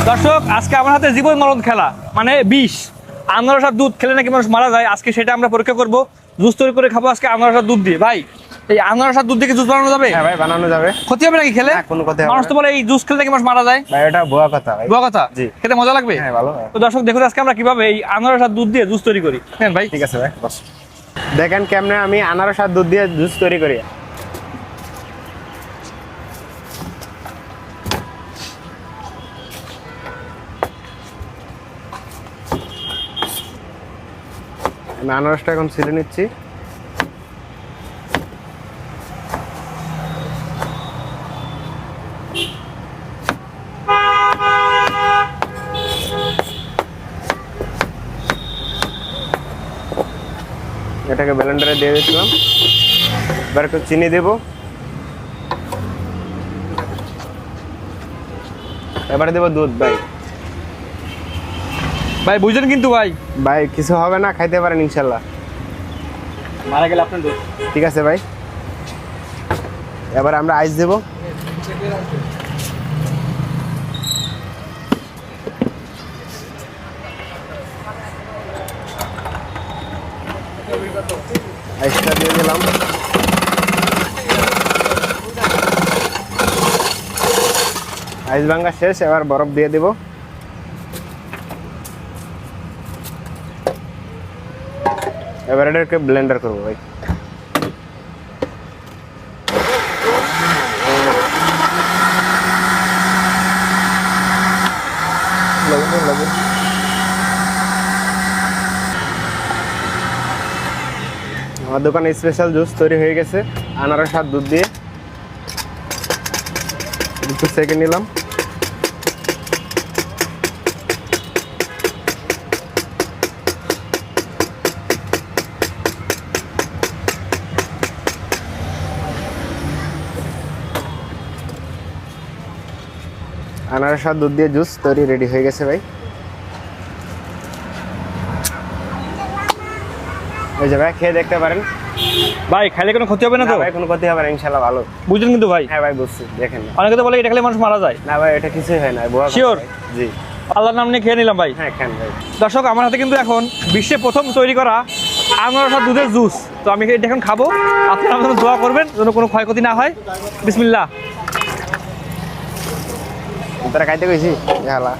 দর্শক, আজকে আমার হাতে জীবন মরণ খেলা, মানে বিষ। আনারস আর দুধ খেলে নাকি মানুষ মারা যায়, আজকে সেটা আমরা পরীক্ষা করবো। জুস তৈরি করে খাবো আজকে আনারস আর দুধ দিয়ে। ভাই, এই আনারস আর দুধ দিয়ে জুস বানানো যাবে? হ্যাঁ ভাই, বানানো যাবে। ক্ষতি হবে নাকি খেলে? কোনো ক্ষতি হবে না। মানুষ তো বলে এই জুস খেলে নাকি মানুষ মারা যায়। ভাই এটা ভুয়া কথা ভাই। ভুয়া কথা? জি। খেতে মজা লাগবে? হ্যাঁ, ভালো। তো দর্শক দেখুন আজকে আমরা কিভাবে এই আনারস আর দুধ দিয়ে জুস তৈরি করি। হ্যাঁ ভাই, ঠিক আছে ভাই, বস। দেখেন কেমনে আমি আনারস আর দুধ দিয়ে জুস তৈরি করি। আমি আনারসটা এখন ছিলে নিচ্ছি। এটাকে ব্লেন্ডারে দিয়ে দিচ্ছিলাম। এবার একটু চিনি দেব। এবারে দেবো দুধ। ভাই ভাই বুঝছেন কিন্তু ভাই, ভাই কিছু হবে না, খাইতে পারেন ইনশাল্লাহ। মারা গেলে আপনার দুধ। ঠিক আছে ভাই, এবার আমরা আইস দেব। আইসটা দিয়ে দিলাম। আইস ভাঙা শেষ, এবার বরফ দিয়ে দেব। এবার এটাকে ব্লেন্ডার করবো ভাই। আমার দোকানে স্পেশাল জুস তৈরি হয়ে গেছে আনারস আর দুধ দিয়ে। একটু সেকে নিলাম। আনারস আর দুধ দিয়ে জুস তৈরি রেডি হয়ে গেছে ভাই। এই যে ভাই, খেয়ে দেখতে পারেন। ভাই খাইলে কোনো ক্ষতি হবে না তো? ভাই কোনো ক্ষতি হবে না ইনশাআল্লাহ, ভালো। বুঝলেন কিন্তু ভাই? হ্যাঁ ভাই, বুঝছি। দেখেন না, অনেকে তো বলে এটা খেলে মানুষ মারা যায়। না ভাই, এটা কিছুই হয় না। Sure? জি, আল্লাহর নাম নিয়ে খেয়ে নিলাম ভাই। হ্যাঁ খান ভাই। দর্শক, আমার হাতে কিন্তু এখন বিশ্বে প্রথম তৈরি করা আনারস আর দুধের জুস। তো আমি এটা এখন খাবো। আপনারা আমাদের দোয়া করবেন যেন কোনো ক্ষয়ক্ষতি না হয়। বিসমিল্লাহ। তোরা খাইতে কইছি হালা।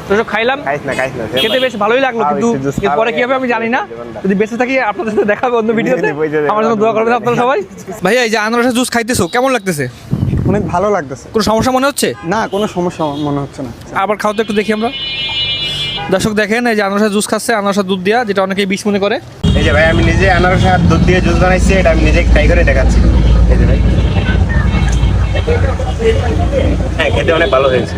দর্শক, খাইলাম। খাইছ না। খেতে বেশ ভালোই লাগলো, কিন্তু এরপরে কি হবে আমি জানি না। যদি বেঁচে থাকি আপনাদের সাথে দেখা হবে অন্য ভিডিওতে। আমার জন্য দোয়া করবেন আপনারা সবাই। ভাইয়া, এই যে আনারসের জুস খাইতেছো, কেমন লাগতেছে? অনেক ভালো লাগতেছে। কোনো সমস্যা মনে হচ্ছে? না, কোনো সমস্যা মনে হচ্ছে না। আবার খাও তো একটু দেখি আমরা। দর্শক দেখেন, এই যে আনারসের জুস খাচ্ছে, আনারসের দুধ দিয়া, যেটা অনেকেই বিষ মনে করে। এই যে ভাই, আমি নিজে আনারস আর দুধ দিয়ে জুস বানাইছি। এটা আমি নিজে ট্রাই করে দেখাচ্ছি। এই যে ভাই, হ্যাঁ খেতে অনেক ভালো হয়েছে।